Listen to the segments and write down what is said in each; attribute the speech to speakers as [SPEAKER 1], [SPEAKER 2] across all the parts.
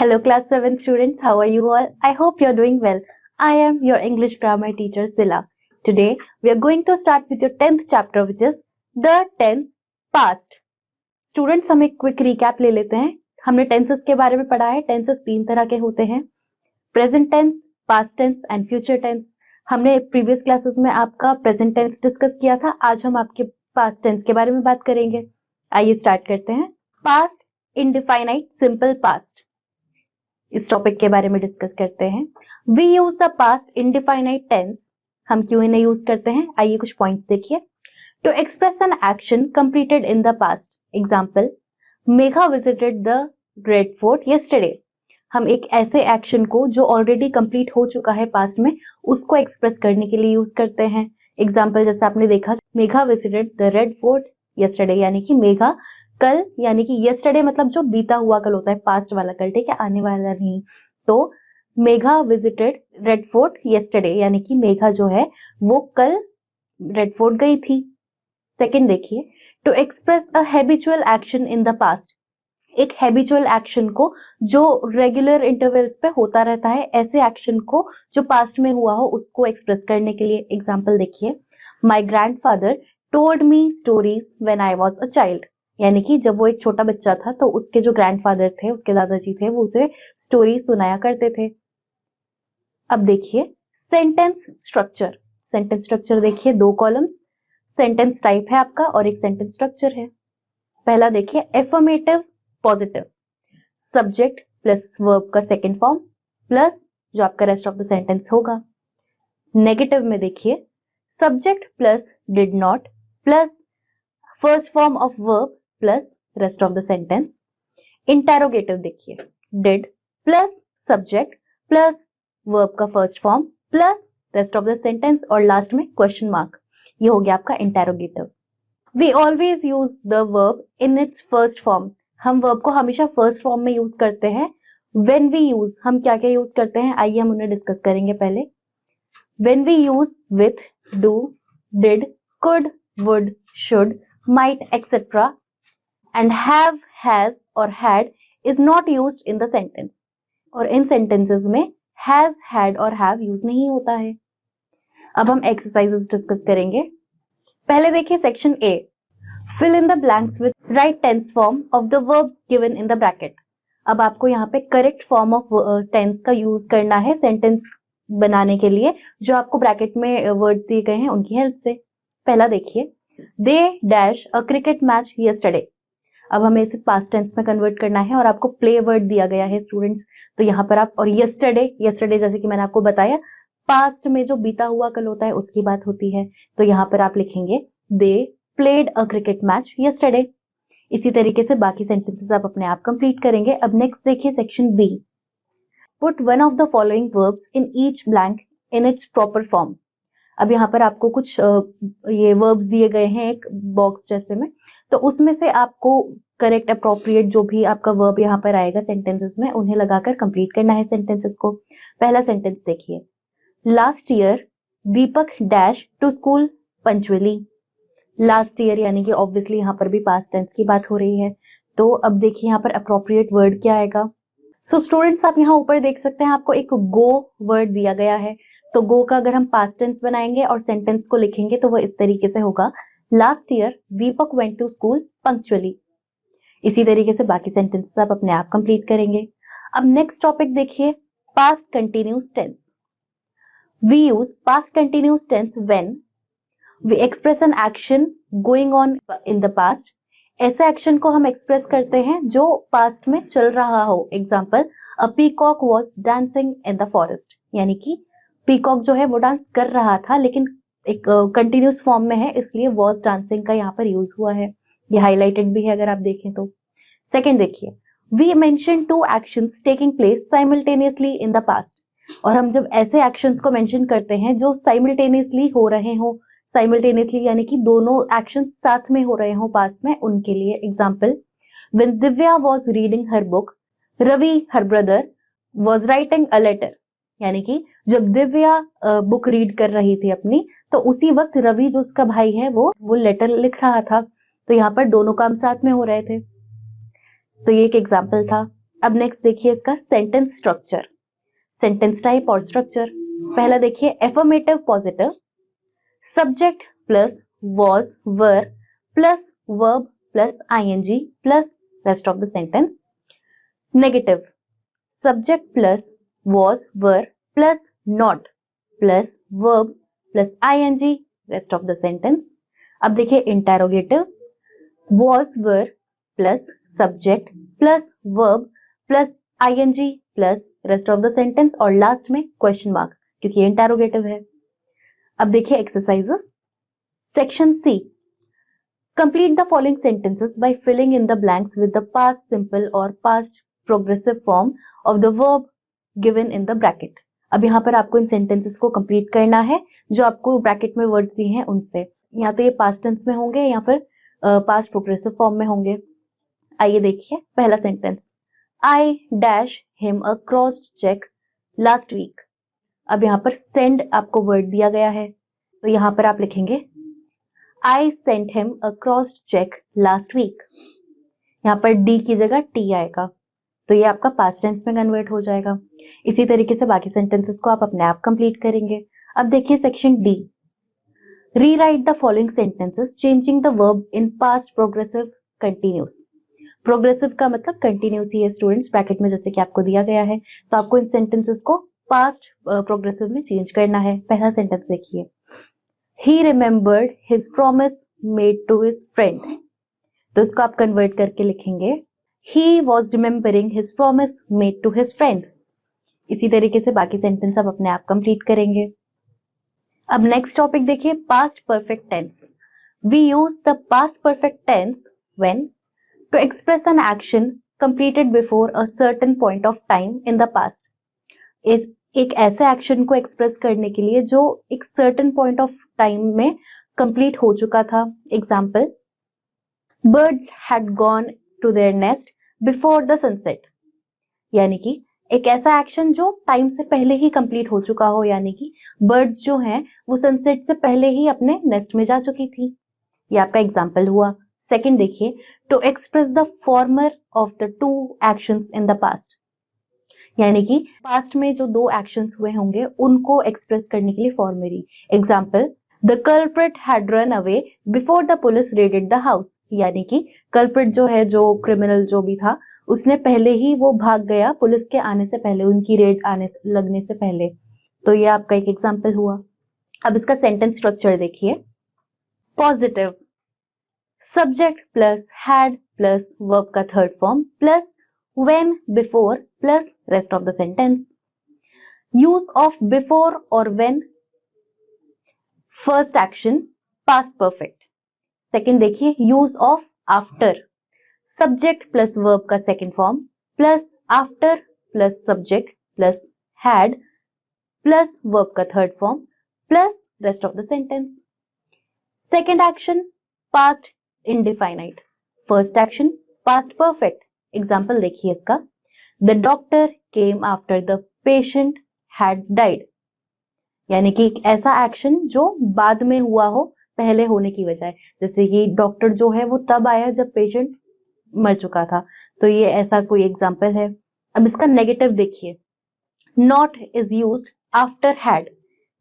[SPEAKER 1] Hello class 7 students, how are you all? I hope you're doing well. I am your English grammar teacher Sila. Today we are going to start with your 10th chapter which is the tense past. Students हम एक quick recap ले लेते हैं. हमने tenses के बारे में पढ़ा है. टेंसेस तीन तरह के होते हैं, present tense, past tense and future tense. हमने प्रीवियस क्लासेस में आपका प्रेजेंट टेंस डिस्कस किया था. आज हम आपके पास्ट टेंस के बारे में बात करेंगे. आइए स्टार्ट करते हैं. पास्ट इंडिफाइनाइट सिंपल पास्ट, इस टॉपिक के बारे में डिस्कस करते हैं. We use the past indefinite tense. हम क्यों इन्हें यूज करते हैं, आइए कुछ पॉइंट्स देखिए. To express an action completed in the past. Example, Megha visited the Red Fort yesterday. हम एक ऐसे एक्शन को जो ऑलरेडी कंप्लीट हो चुका है पास्ट में, उसको एक्सप्रेस करने के लिए यूज करते हैं. एग्जाम्पल जैसे आपने देखा, Megha visited the Red Fort yesterday, यानी कि मेघा कल, यानी कि यस्टरडे मतलब जो बीता हुआ कल होता है, पास्ट वाला कल, ठीक है, आने वाला नहीं. तो Megha visited red Fort yesterday, यानी कि मेघा जो है वो कल रेड फोर्ट गई थी. सेकंड देखिए, to express a habitual action in the past. एक हैबिचुअल एक्शन को जो रेगुलर इंटरवल्स पे होता रहता है, ऐसे एक्शन को जो पास्ट में हुआ हो उसको एक्सप्रेस करने के लिए. एग्जाम्पल देखिए, माई grandfather told me stories when I was a child, यानी कि जब वो एक छोटा बच्चा था तो उसके जो ग्रैंडफादर थे, उसके दादाजी थे, वो उसे स्टोरी सुनाया करते थे. अब देखिए सेंटेंस स्ट्रक्चर. सेंटेंस स्ट्रक्चर देखिए, दो कॉलम्स. सेंटेंस टाइप है आपका और एक सेंटेंस स्ट्रक्चर है. पहला देखिए, affirmative positive, subject plus verb का सेकेंड फॉर्म प्लस जो आपका रेस्ट ऑफ द सेंटेंस होगा. नेगेटिव में देखिए, subject plus did not plus first form of verb plus rest of the sentence. Interrogative देखिए, did plus subject plus verb का first form plus rest of the sentence और last में question mark. ये हो गया आपका interrogative. We always use the verb in its first form. हम verb को हमेशा फर्स्ट फॉर्म में यूज करते हैं. व्हेन वी यूज, हम क्या क्या यूज करते हैं, आइए हम उन्हें डिस्कस करेंगे. पहले when we use with, do, did, could, would, should, might, etc. and have, has और had is not used in the sentence. और इन sentences में has, had और have यूज नहीं होता है. अब हम exercises डिस्कस करेंगे. पहले देखिए section A. Fill in the blanks with right tense form of the verbs given in the bracket. अब आपको यहाँ पे करेक्ट फॉर्म ऑफ टेंस का यूज करना है सेंटेंस बनाने के लिए, जो आपको ब्रैकेट में वर्ड दिए गए हैं उनकी हेल्प से. पहला देखिए, they dash a cricket match yesterday. अब हमें इसे पास्ट टेंस में कन्वर्ट करना है और आपको प्ले वर्ड दिया गया है स्टूडेंट्स. तो यहाँ पर आप, और यस्टरडे, यस्टरडे जैसे कि मैंने आपको बताया पास्ट में जो बीता हुआ कल होता है उसकी बात होती है. तो यहाँ पर आप लिखेंगे they played a cricket match yesterday. इसी तरीके से बाकी सेंटेंसेस आप अपने आप कंप्लीट करेंगे. अब नेक्स्ट देखिए section B. Put one of the following verbs in each blank in its proper form. अब यहाँ पर आपको कुछ ये वर्ब्स दिए गए हैं एक बॉक्स जैसे में, तो उसमें से आपको करेक्ट अप्रोप्रिएट जो भी आपका वर्ब यहाँ पर आएगा सेंटेंसेस में, उन्हें लगाकर कंप्लीट करना है सेंटेंसेस को. पहला सेंटेंस देखिए, last year Deepak dash to school punctually. Last year यानी कि ऑब्वियसली यहाँ पर भी पास्ट टेंस की बात हो रही है. तो अब देखिए यहाँ पर अप्रोप्रिएट वर्ड क्या आएगा. सो स्टूडेंट्स आप यहाँ ऊपर देख सकते हैं, आपको एक गो वर्ड दिया गया है. तो गो का अगर हम पास्ट टेंस बनाएंगे और सेंटेंस को लिखेंगे तो वो इस तरीके से होगा, last year Deepak went to school punctually. इसी तरीके से बाकी सेंटेंसेस आप अपने आप कंप्लीट करेंगे. अब नेक्स्ट टॉपिक देखिए, past continuous tense. We use past continuous tense when we express an action going on in the past. ऐसे एक्शन को हम एक्सप्रेस करते हैं जो पास्ट में चल रहा हो. Example, a peacock was dancing in the forest, यानी कि पीकॉक जो है वो डांस कर रहा था लेकिन एक कंटिन्यूस फॉर्म में है, इसलिए वॉज डांसिंग का यहाँ पर यूज हुआ है. ये हाईलाइटेड भी है अगर आप देखें तो. सेकेंड देखिए, we mention two actions taking place simultaneously in the past. और हम जब ऐसे एक्शंस को मेंशन करते हैं जो साइमल्टेनियसली हो रहे हो, साइमल्टेनियसली यानी कि दोनों एक्शन साथ में हो रहे हो पास्ट में, उनके लिए. Example, when Divya was reading her book, Ravi her brother was writing a letter. यानी कि जब दिव्या बुक रीड कर रही थी अपनी, तो उसी वक्त रवि जो उसका भाई है वो लेटर लिख रहा था. तो यहाँ पर दोनों काम साथ में हो रहे थे. तो ये एक एग्जाम्पल था. अब नेक्स्ट देखिए इसका सेंटेंस स्ट्रक्चर, सेंटेंस टाइप और स्ट्रक्चर। पहला देखिए affirmative positive, subject plus was were plus verb plus ing plus rest of the sentence. Negative subject plus was were plus not plus verb plus ing rest of the sentence. अब देखिए interrogative was were plus subject plus verb plus ing plus rest of the sentence और last में question mark क्योंकि interrogative है। अब देखिए exercises. Section C, complete the following sentences by filling in the blanks with the past simple और past progressive form of the verb given in the bracket. अब यहाँ पर आपको इन सेंटेंसेस को कंप्लीट करना है जो आपको ब्रैकेट में वर्ड्स दिए हैं उनसे। या तो ये पास्ट टेंस में होंगे या फिर पास्ट प्रोग्रेसिव फॉर्म में होंगे। आइए देखिए पहला sentence, I dash him a crossed cheque last week. अब यहाँ पर सेंड आपको वर्ड दिया गया है तो यहाँ पर आप लिखेंगे I sent him a crossed cheque last week. यहाँ पर डी की जगह टी आएगा तो ये आपका पास्ट टेंस में कन्वर्ट हो जाएगा। इसी तरीके से बाकी सेंटेंसेस को आप अपने आप कंप्लीट करेंगे। अब देखिए section D, rewrite the following sentences changing the verb in past progressive continuous. Progressive का मतलब कंटिन्यूस ही है स्टूडेंट्स, ब्रैकेट में जैसे कि आपको दिया गया है तो आपको इन सेंटेंसेस को पास्ट प्रोग्रेसिव में चेंज करना है। पहला सेंटेंस देखिए, he remembered his promise made to his friend, तो इसको आप कन्वर्ट करके लिखेंगे he was remembering his promise made to his friend. इसी तरीके से बाकी सेंटेंस आप अपने आप कंप्लीट करेंगे। अब नेक्स्ट टॉपिक देखिए, past perfect tense. We use the past perfect tense when to express an action completed before a certain point of time in the past. इस एक ऐसे एक्शन को एक्सप्रेस करने के लिए जो एक सर्टेन पॉइंट ऑफ टाइम में कंप्लीट हो चुका था। Example, birds had gone to their nest before the sunset, यानी कि एक ऐसा एक्शन जो टाइम से पहले ही कंप्लीट हो चुका हो, यानी कि बर्ड्स जो हैं वो सनसेट से पहले ही अपने नेस्ट में जा चुकी थी। ये आपका एग्जाम्पल हुआ। सेकंड देखिए, to express the former of the two actions in the past, यानी कि पास्ट में जो दो एक्शंस हुए होंगे उनको एक्सप्रेस करने के लिए formerly. Example, the culprit had run away before the police raided the house, यानी कि कल्प्रिट जो है, जो क्रिमिनल जो भी था, उसने पहले ही वो भाग गया पुलिस के आने से पहले, उनकी रेड आने लगने से पहले। तो ये आपका एक एग्जाम्पल हुआ। अब इसका सेंटेंस स्ट्रक्चर देखिए। Positive, subject plus had plus verb का third form plus when before plus rest of the sentence. Use of before और when, first action past perfect. Second देखिए, use of after, subject plus verb का second form plus after plus subject plus had plus verb का third form plus rest of the sentence. Second action past indefinite, first action past perfect. Example देखिए इसका, the doctor came after the patient had died, यानी कि एक ऐसा action जो बाद में हुआ हो पहले होने की बजाय। जैसे कि डॉक्टर जो है वो तब आया जब पेशेंट मर चुका था, तो ये ऐसा कोई एग्जाम्पल है। अब इसका नेगेटिव देखिए, not is used after had.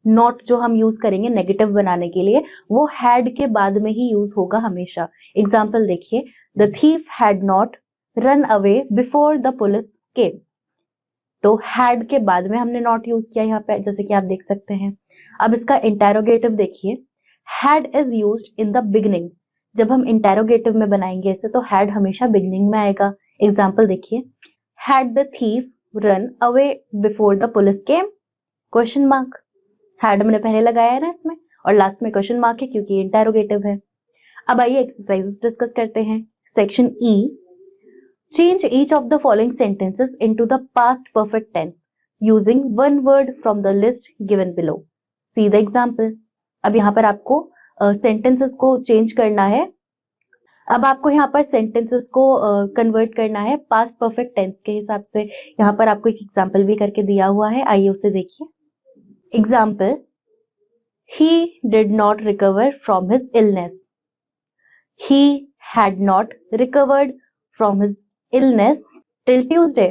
[SPEAKER 1] Not जो हम यूज करेंगे नेगेटिव बनाने के लिए वो हैड के बाद में ही यूज होगा हमेशा। एग्जाम्पल देखिए, the thief had not run away before the police केम, तो हैड के बाद में हमने नॉट यूज किया यहाँ पे, जैसे कि आप देख सकते हैं। अब इसका इंटेरोगेटिव देखिए, had is used in the beginning. जब हम इंटेरोगेटिव में बनाएंगे इसे तो हैड हमेशा बिगिनिंग में आएगा। एग्जाम्पल देखिए, had the thief run away before the police came, question mark. Had हमने पहले लगाया है ना इसमें, और लास्ट में क्वेश्चन मार्क है क्योंकि इंटेरोगेटिव है। अब आइए एक्सरसाइजेस डिस्कस करते हैं। Section E, change each of the following sentences into the past perfect tense using one word from the list given below, see the example. अब यहाँ पर आपको सेंटेंसेस को चेंज करना है। अब आपको यहाँ पर सेंटेंसेस को कन्वर्ट करना है पास्ट परफेक्ट टेंस के हिसाब से। यहाँ पर आपको एक एग्जाम्पल भी करके दिया हुआ है, आइए उसे देखिए। Example, he did not recover from his illness, he had not recovered from his illness till Tuesday.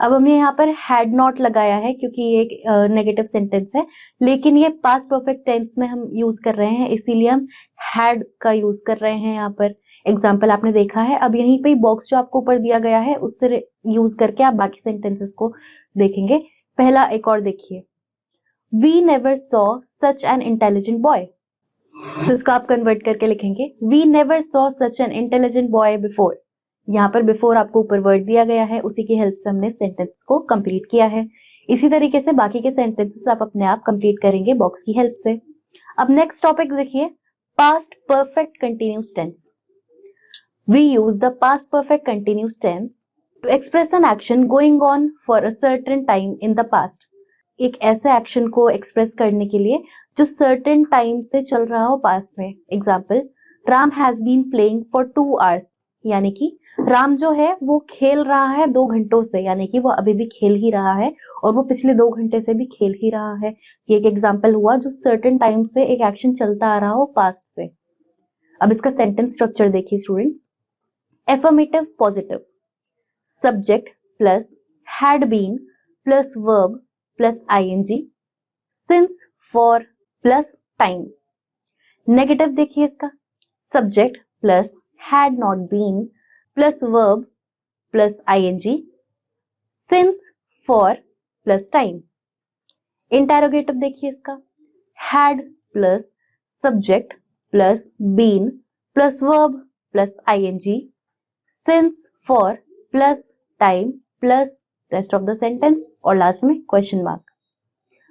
[SPEAKER 1] अब हमने यहाँ पर हैड नॉट लगाया है क्योंकि ये एक नेगेटिव सेंटेंस है, लेकिन ये पास्ट परफेक्ट टेंस में हम यूज कर रहे हैं, इसीलिए हम हैड का यूज कर रहे हैं यहाँ पर। एग्जाम्पल आपने देखा है। अब यहीं पे बॉक्स जो आपको ऊपर दिया गया है उससे यूज करके आप बाकी सेंटेंसेस को देखेंगे। पहला एक और देखिए, we never saw such an intelligent boy. तो इसको आप कन्वर्ट करके लिखेंगे, we never saw such an intelligent boy before. यहाँ पर बिफोर आपको ऊपर वर्ड दिया गया है, उसी की हेल्प से हमने सेंटेंस को कंप्लीट किया है। इसी तरीके से बाकी के सेंटेंसेस आप अपने आप कंप्लीट करेंगे बॉक्स की हेल्प से। अब नेक्स्ट टॉपिक देखिए, past perfect continuous tense. We use the past perfect continuous tense to express an action going on for a certain time in the past. एक ऐसे एक्शन को एक्सप्रेस करने के लिए जो सर्टेन टाइम से चल रहा हो पास्ट में। Example, Ram has been playing for 2 hours, यानी कि राम जो है वो खेल रहा है 2 घंटों से, यानी कि वो अभी भी खेल ही रहा है और वो पिछले 2 घंटे से भी खेल ही रहा है। ये एक एग्जाम्पल हुआ जो सर्टेन टाइम से एक एक्शन चलता आ रहा हो पास्ट से। अब इसका सेंटेंस स्ट्रक्चर देखिए students. Affirmative positive, subject plus had been plus verb plus ING, since, for plus time. Negative देखिए इसका, subject plus had not been plus verb plus ING, since, for plus time. Interrogative देखिए इसका, had plus subject plus been plus verb plus ING, since, for plus time plus rest of the sentence और last में question mark.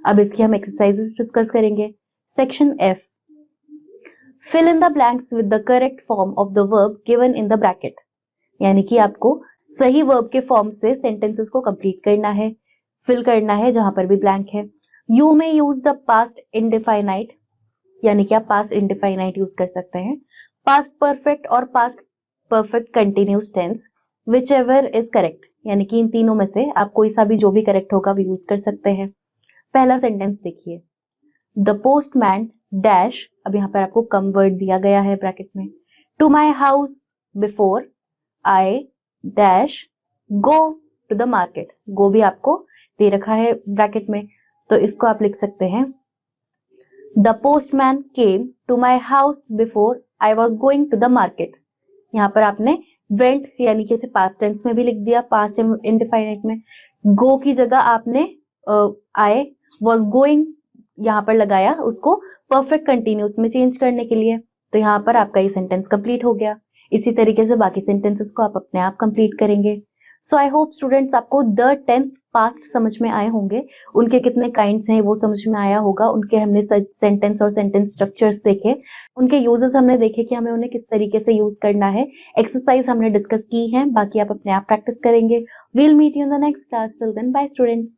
[SPEAKER 1] अब इसकी हम exercises discuss करेंगे। Section F, fill in the blanks with the correct form of the verb given in the bracket. यानी कि आपको सही वर्ब के फॉर्म से सेंटेंसेस को कंप्लीट करना है, फिल करना है जहां पर भी ब्लैंक है। You may use the past indefinite, यानी कि आप पास्ट इंडेफिनाइट यूज कर सकते हैं। पास्ट परफेक्ट और past perfect continuous tense, whichever is correct, यानी कि इन तीनों में से आप कोई सा भी जो भी करेक्ट होगा वो यूज कर सकते हैं। पहला सेंटेंस देखिए, द पोस्टमैन डैश, अब यहाँ पर आपको कम वर्ड दिया गया है ब्रैकेट में, to my house before I dash go to the market. Go भी आपको दे रखा है ब्रैकेट में, तो इसको आप लिख सकते हैं, the postman came to my house before I was going to the market. यहाँ पर आपने वेंट यानी कि इसे पास्ट टेंस में भी लिख दिया, पास्ट इंडेफिनिट में। गो की जगह आपने आई वॉज गोइंग यहाँ पर लगाया, उसको परफेक्ट कंटिन्यूस में चेंज करने के लिए। तो यहाँ पर आपका ये सेंटेंस कंप्लीट हो गया। इसी तरीके से बाकी सेंटेंसेस को आप अपने आप कंप्लीट करेंगे। सो आई होप स्टूडेंट्स आपको द टेंस पास्ट समझ में आए होंगे, उनके कितने काइंड्स हैं वो समझ में आया होगा, उनके हमने सेंटेंस और सेंटेंस स्ट्रक्चर्स देखे, उनके यूजेस हमने देखे कि हमें उन्हें किस तरीके से यूज करना है। एक्सरसाइज हमने डिस्कस की है, बाकी आप अपने आप प्रैक्टिस करेंगे। We'll meet you in the next class, till then bye students.